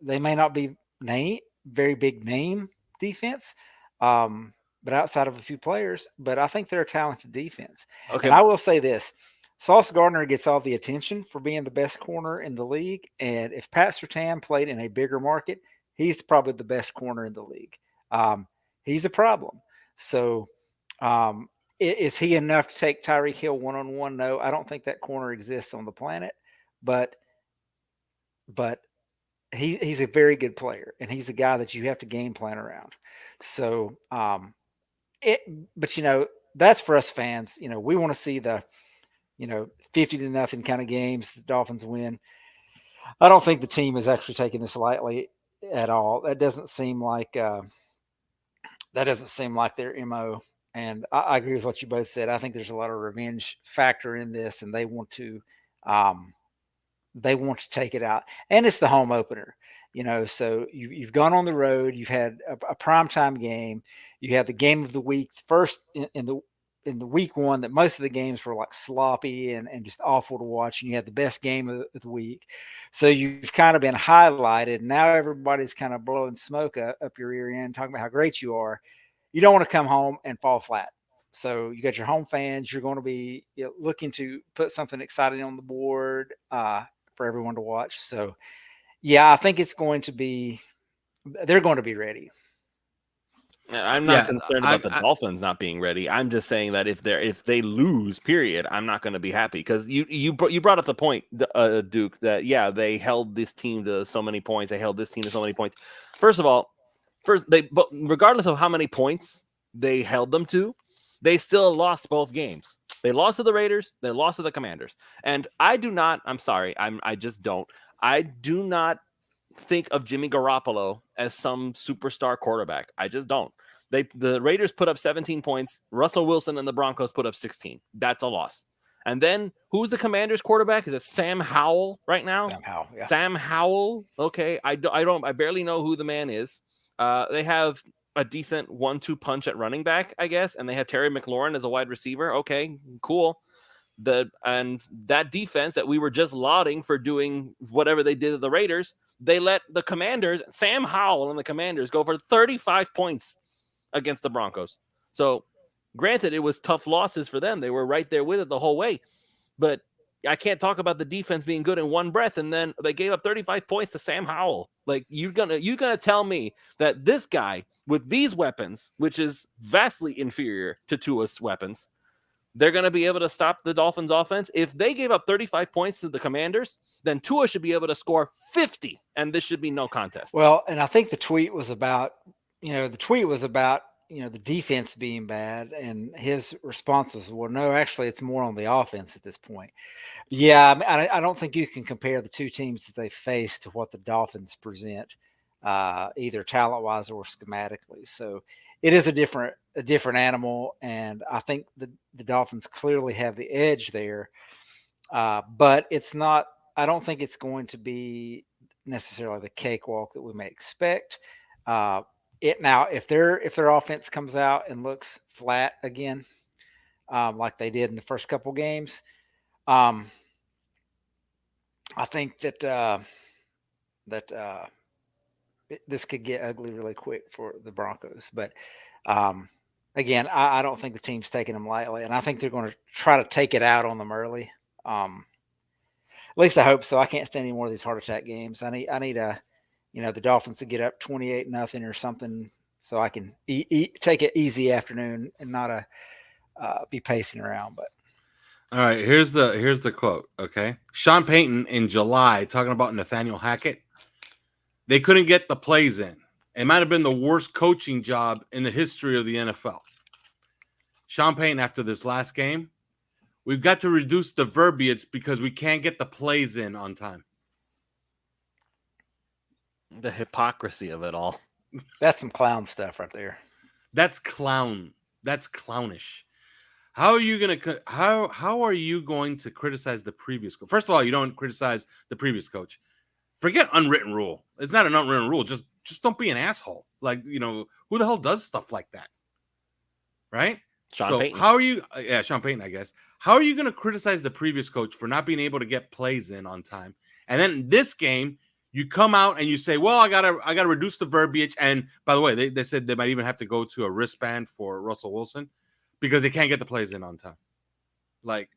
They may not be very big name defense, but outside of a few players, but I think they're a talented defense. Okay. And I will say this, Sauce Gardner gets all the attention for being the best corner in the league. And if Pat Surtain played in a bigger market, he's probably the best corner in the league. He's a problem. So is he enough to take Tyreek Hill one-on-one? No, I don't think that corner exists on the planet, but he's a very good player, and he's a guy that you have to game plan around. So, that's for us fans. We want to see the, 50-0 kind of games. The Dolphins win. I don't think the team is actually taking this lightly at all. That doesn't seem like their MO. And I agree with what you both said. I think there's a lot of revenge factor in this, and they want to take it out. And it's the home opener, so you've gone on the road. You've had a primetime game. You had the game of the week first in the week one, that most of the games were like sloppy and just awful to watch. And you had the best game of the week. So you've kind of been highlighted. Now everybody's kind of blowing smoke up your rear end, talking about how great you are. You don't want to come home and fall flat. So you got your home fans. You're going to be looking to put something exciting on the board for everyone to watch. So, yeah, I think they're going to be ready. I'm not concerned about the Dolphins not being ready. I'm just saying that if they lose, period, I'm not going to be happy, because you brought up the point, Duke, that they held this team to so many points. They held this team to so many points. First of all, but regardless of how many points they held them to, they still lost both games. They lost to the Raiders. They lost to the Commanders. And I do not think of Jimmy Garoppolo as some superstar quarterback. I just don't. The Raiders put up 17 points. Russell Wilson and the Broncos put up 16. That's a loss. And then who's the Commanders quarterback? Is it Sam Howell right now? Sam Howell. Yeah. Sam Howell. Okay. I barely know who the man is. They have a decent 1-2 punch at running back, I guess, and they have Terry McLaurin as a wide receiver. Okay, cool. And that defense that we were just lauding for doing whatever they did to the Raiders, they let the Commanders, Sam Howell and the Commanders, go for 35 points against the Broncos. So, granted, it was tough losses for them. They were right there with it the whole way. But I can't talk about the defense being good in one breath, and then they gave up 35 points to Sam Howell. Like, you're gonna tell me that this guy with these weapons, which is vastly inferior to Tua's weapons, they're going to be able to stop the Dolphins offense? If they gave up 35 points to the Commanders, then Tua should be able to score 50, and this should be no contest. Well, and I think the tweet was about, the defense being bad, and his response was, well, no, actually it's more on the offense at this point. Yeah, I don't think you can compare the two teams that they face to what the Dolphins present, either talent-wise or schematically. So it is a different animal, and I think the Dolphins clearly have the edge there. But it's not. I don't think it's going to be necessarily the cakewalk that we may expect. Now, if their offense comes out and looks flat again, like they did in the first couple games, I think that this could get ugly really quick for the Broncos. But again, I don't think the team's taking them lightly, and I think they're going to try to take it out on them early. At least I hope so. I can't stand any more of these heart attack games. I need the Dolphins to get up 28-0 or something, so I can take an easy afternoon and not be pacing around. But all right, here's the quote. Okay, Sean Payton in July talking about Nathaniel Hackett. They couldn't get the plays in. It might have been the worst coaching job in the history of the NFL. Sean Payton after this last game, we've got to reduce the verbiage because we can't get the plays in on time. The hypocrisy of it all. That's some clown stuff right there. That's clown. That's clownish. How are you going to criticize the previous coach? First of all, you don't criticize the previous coach. Forget unwritten rule. It's not an unwritten rule. Just don't be an asshole. Like, who the hell does stuff like that? Right? Sean Payton. How are you? Yeah, Sean Payton, I guess. How are you going to criticize the previous coach for not being able to get plays in on time? And then this game, you come out and you say, well, I gotta reduce the verbiage. And by the way, they said they might even have to go to a wristband for Russell Wilson because they can't get the plays in on time. Like,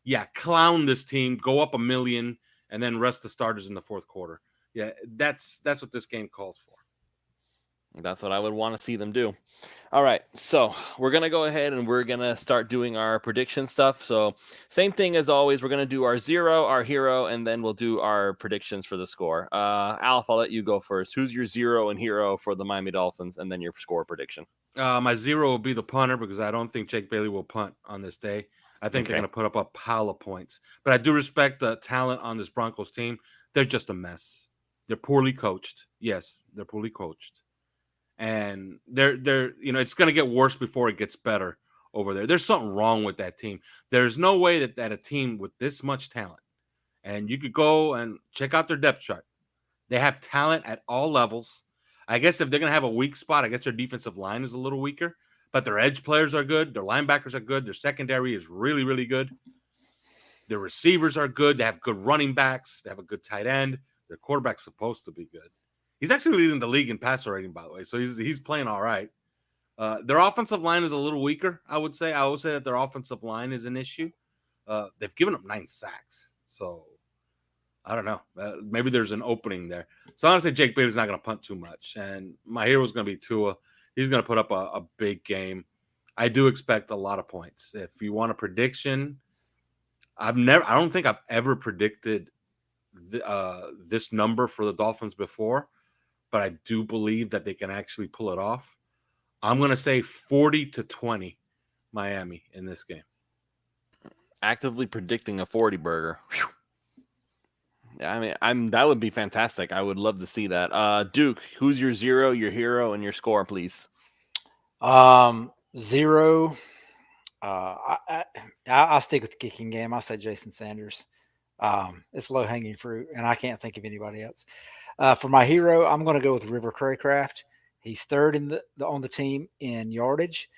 yeah, clown this team, go up 1 million, and then rest the starters in the fourth quarter. Yeah, that's what this game calls for. That's what I would want to see them do. All right, so we're going to go ahead and we're going to start doing our prediction stuff. So same thing as always. We're going to do our 0, our hero, and then we'll do our predictions for the score. Alf, I'll let you go first. Who's your 0 and hero for the Miami Dolphins, and then your score prediction? My 0 will be the punter because I don't think Jake Bailey will punt on this day. I think they're going to put up a pile of points. But I do respect the talent on this Broncos team. They're just a mess. They're poorly coached. Yes, they're poorly coached. And they're it's going to get worse before it gets better over there. There's something wrong with that team. There's no way that a team with this much talent, and you could go and check out their depth chart. They have talent at all levels. I guess if they're going to have a weak spot, I guess their defensive line is a little weaker, but their edge players are good. Their linebackers are good. Their secondary is really, really good. Their receivers are good. They have good running backs. They have a good tight end. Their quarterback's supposed to be good. He's actually leading the league in passer rating, by the way, so he's playing all right. Their offensive line is a little weaker, I would say. I would say that their offensive line is an issue. They've given up 9 sacks, so I don't know. Maybe there's an opening there. So I'm going to say Jake Bailey's not going to punt too much, and my hero is going to be Tua. He's going to put up a big game. I do expect a lot of points. If you want a prediction, I don't think I've ever predicted this number for the Dolphins before, but I do believe that they can actually pull it off. I'm going to say 40-20 Miami in this game. Actively predicting a 40 burger. Whew. Yeah, I mean, that would be fantastic. I would love to see that. Duke, who's your 0, your hero, and your score, please? 0. I'll stick with the kicking game. I'll say Jason Sanders. It's low hanging fruit, and I can't think of anybody else. For my hero, I'm going to go with River Craycraft. He's third on the team in yardage.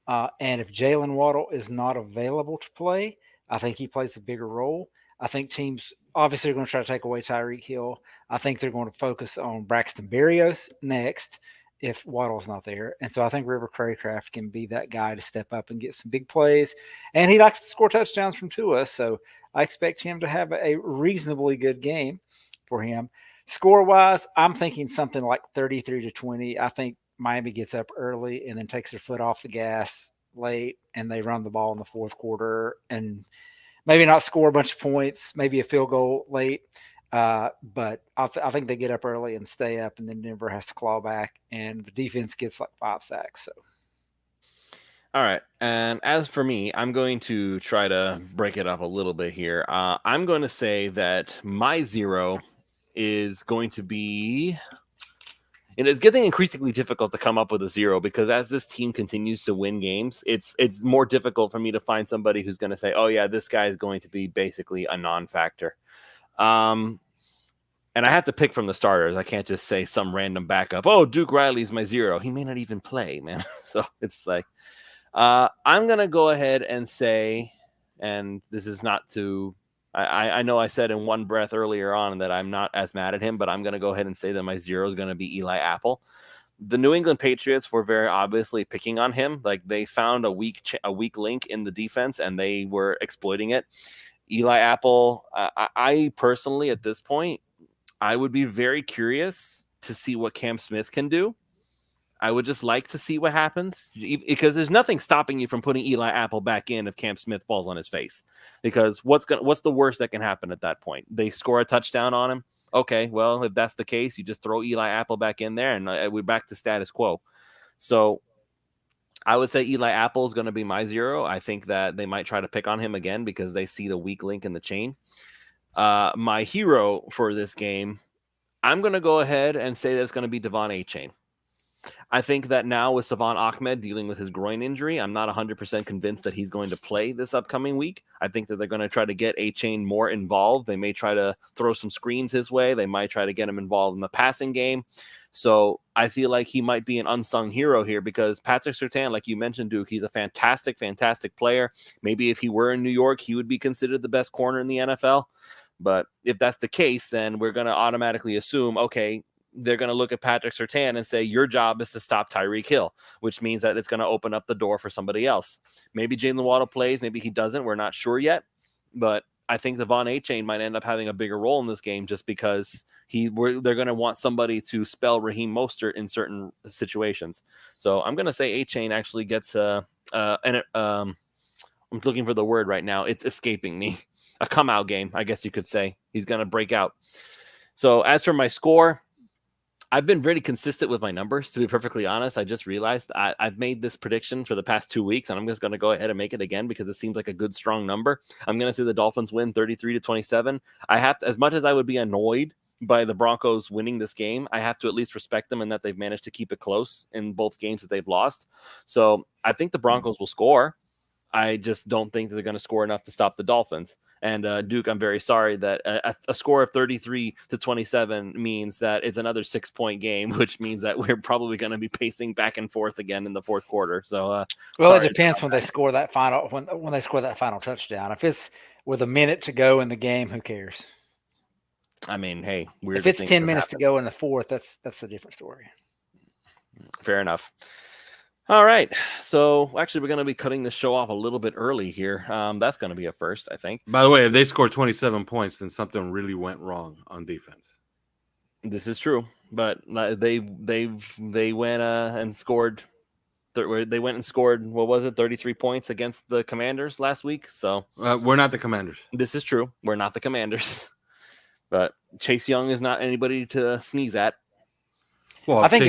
And if Jalen Waddle is not available to play, I think he plays a bigger role. I think teams obviously are going to try to take away Tyreek Hill. I think they're going to focus on Braxton Berrios next if Waddle's not there. And so I think River Craycraft can be that guy to step up and get some big plays. And he likes to score touchdowns from Tua, so I expect him to have a reasonably good game for him. Score-wise, I'm thinking something like 33-20. I think Miami gets up early and then takes their foot off the gas late, and they run the ball in the fourth quarter and maybe not score a bunch of points, maybe a field goal late. But I think they get up early and stay up, and then Denver has to claw back, and the defense gets like 5 sacks. So. All right. And as for me, I'm going to try to break it up a little bit here. I'm going to say that my 0 is going to be, and it's getting increasingly difficult to come up with a 0 because as this team continues to win games, it's more difficult for me to find somebody who's going to say, oh yeah, this guy is going to be basically a non-factor. And I have to pick from the starters. I can't just say some random backup. Oh, Duke Riley's my 0. He may not even play, man. So it's like, I'm going to go ahead and say, And this is not to, I know I said in one breath earlier on that I'm not as mad at him, but I'm going to go ahead and say that my 0 is going to be Eli Apple. The New England Patriots were very obviously picking on him. Like, they found a weak link in the defense, and they were exploiting it. Eli Apple, I personally, at this point, I would be very curious to see what Cam Smith can do. I would just like to see what happens, because there's nothing stopping you from putting Eli Apple back in if Cam Smith falls on his face. Because what's the worst that can happen at that point? They score a touchdown on him. Okay, well, if that's the case, you just throw Eli Apple back in there, and we're back to status quo. So I would say Eli Apple is going to be my 0. I think that they might try to pick on him again because they see the weak link in the chain. My hero for this game, I'm going to go ahead and say that it's going to be Devon Achane. I think that now with Savon Ahmed dealing with his groin injury, I'm not 100% convinced that he's going to play this upcoming week. I think that they're going to try to get Achane more involved. They may try to throw some screens his way. They might try to get him involved in the passing game. So I feel like he might be an unsung hero here, because Patrick Surtain, like you mentioned, Duke, he's a fantastic, fantastic player. Maybe if he were in New York, he would be considered the best corner in the NFL. But if that's the case, then we're going to automatically assume, okay, they're going to look at Patrick Surtain and say, your job is to stop Tyreek Hill, which means that it's going to open up the door for somebody else. Maybe Jalen Waddle plays, maybe he doesn't. We're not sure yet. But I think Devon Achane might end up having a bigger role in this game, just because they're going to want somebody to spell Raheem Mostert in certain situations. So I'm going to say Achane actually gets I'm looking for the word right now. It's escaping me. A come out game, I guess you could say. He's going to break out. So as for my score, I've been very consistent with my numbers, to be perfectly honest. I just realized I've made this prediction for the past 2 weeks, and I'm just going to go ahead and make it again because it seems like a good, strong number. I'm going to say the Dolphins win 33-27. I have to, as much as I would be annoyed by the Broncos winning this game, I have to at least respect them in that they've managed to keep it close in both games that they've lost. So I think the Broncos will score. I just don't think that they're going to score enough to stop the Dolphins. And Duke, I'm very sorry that a score of 33-27 means that it's another 6-point game, which means that we're probably going to be pacing back and forth again in the fourth quarter. So, well, it depends when they score that final when they score that final touchdown. If it's with a minute to go in the game, who cares? I mean, hey, if it's 10 minutes to go in the fourth, that's a different story. Fair enough. All right. So actually, we're going to be cutting this show off a little bit early here. That's going to be a first, I think. By the way, if they score 27 points, then something really went wrong on defense. This is true, but they went and scored. They went and scored, what was it, 33 points against the Commanders last week. So we're not the Commanders. This is true. We're not the Commanders. But Chase Young is not anybody to sneeze at. Well, I think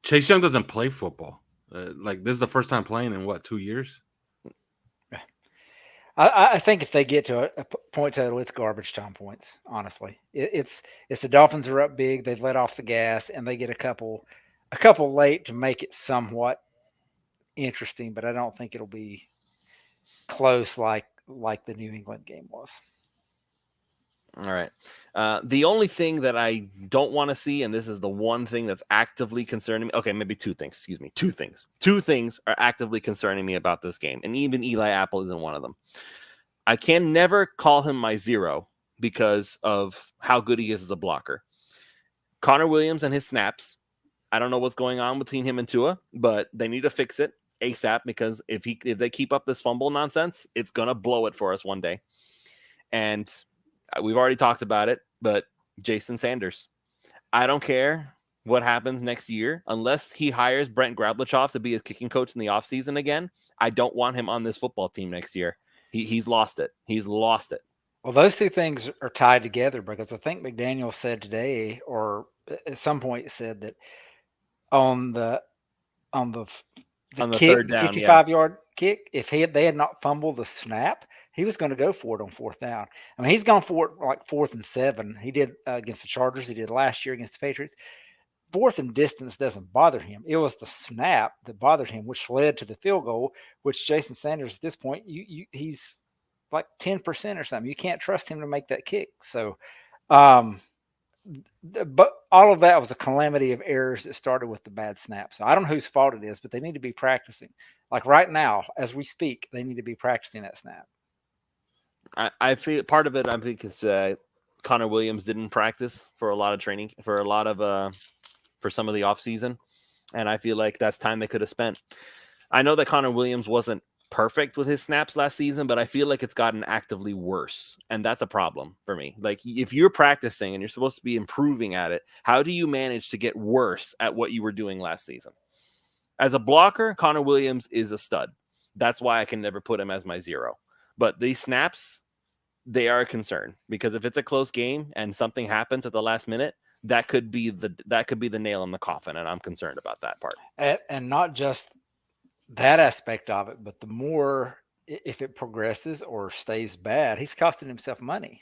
Chase Young doesn't play football. Like, this is the first time playing in, 2 years? I think if they get to a point total, it's garbage time points, honestly. It's the Dolphins are up big. They've let off the gas, and they get a couple late to make it somewhat interesting, but I don't think it'll be close like the New England game was. All right. The only thing that I don't want to see, and this is the one thing that's actively concerning me. Okay, maybe two things. Excuse me. Two things. Two things are actively concerning me about this game, and even Eli Apple isn't one of them. I can never call him my 0 because of how good he is as a blocker. Connor Williams and his snaps. I don't know what's going on between him and Tua, but they need to fix it ASAP, because if they keep up this fumble nonsense, it's gonna blow it for us one day. And we've already talked about it, but Jason Sanders, I don't care what happens next year. Unless he hires Brent Grablachoff to be his kicking coach in the offseason again, I don't want him on this football team next year. He's lost it. He's lost it. Well, those two things are tied together, because I think McDaniel said today, or at some point said that on the kick, third down, 55-yard kick, if they had not fumbled the snap, he was going to go for it on fourth down. I mean, he's gone for it like 4th and 7. He did against the Chargers. He did last year against the Patriots. 4th and distance doesn't bother him. It was the snap that bothered him, which led to the field goal, which Jason Sanders at this point, he's like 10% or something. You can't trust him to make that kick. So, but all of that was a calamity of errors that started with the bad snap. So I don't know whose fault it is, but they need to be practicing. Like right now, as we speak, they need to be practicing that snap. I feel part of it, I think, is Connor Williams didn't practice for a lot of training, for some of the off season. And I feel like that's time they could have spent. I know that Connor Williams wasn't perfect with his snaps last season, but I feel like it's gotten actively worse. And that's a problem for me. Like, if you're practicing and you're supposed to be improving at it, how do you manage to get worse at what you were doing last season? As a blocker, Connor Williams is a stud. That's why I can never put him as my 0. But these snaps, they are a concern, because if it's a close game and something happens at the last minute, that could be the nail in the coffin, and I'm concerned about that part. And not just that aspect of it, but the more, if it progresses or stays bad, he's costing himself money.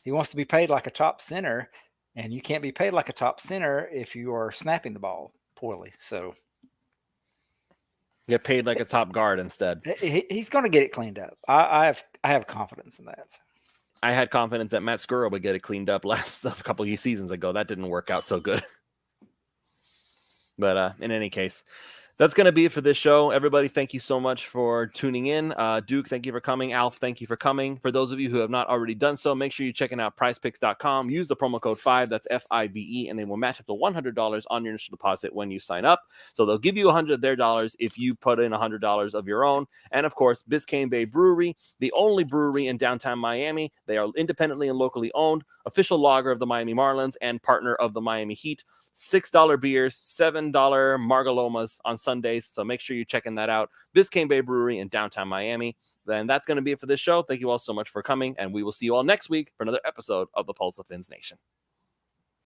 He wants to be paid like a top center, and you can't be paid like a top center if you are snapping the ball poorly. So get paid like a top guard instead. He's going to get it cleaned up. I have confidence in that. I had confidence that Matt Skura would get it cleaned up a couple of seasons ago. That didn't work out so good. But in any case, that's going to be it for this show. Everybody, thank you so much for tuning in. Duke, thank you for coming. Alf, thank you for coming. For those of you who have not already done so, make sure you're checking out prizepicks.com. Use the promo code 5, that's FIVE, and they will match up to $100 on your initial deposit when you sign up. So they'll give you $100 of their dollars if you put in $100 of your own. And of course, Biscayne Bay Brewery, the only brewery in downtown Miami. They are independently and locally owned, official lager of the Miami Marlins, and partner of the Miami Heat. $6 beers, $7 Margalomas on Sundays. So make sure you're checking that out. Biscayne Bay Brewery in downtown Miami. Then that's going to be it for this show. Thank you all so much for coming, and we will see you all next week for another episode of the Pulse of Fins Nation.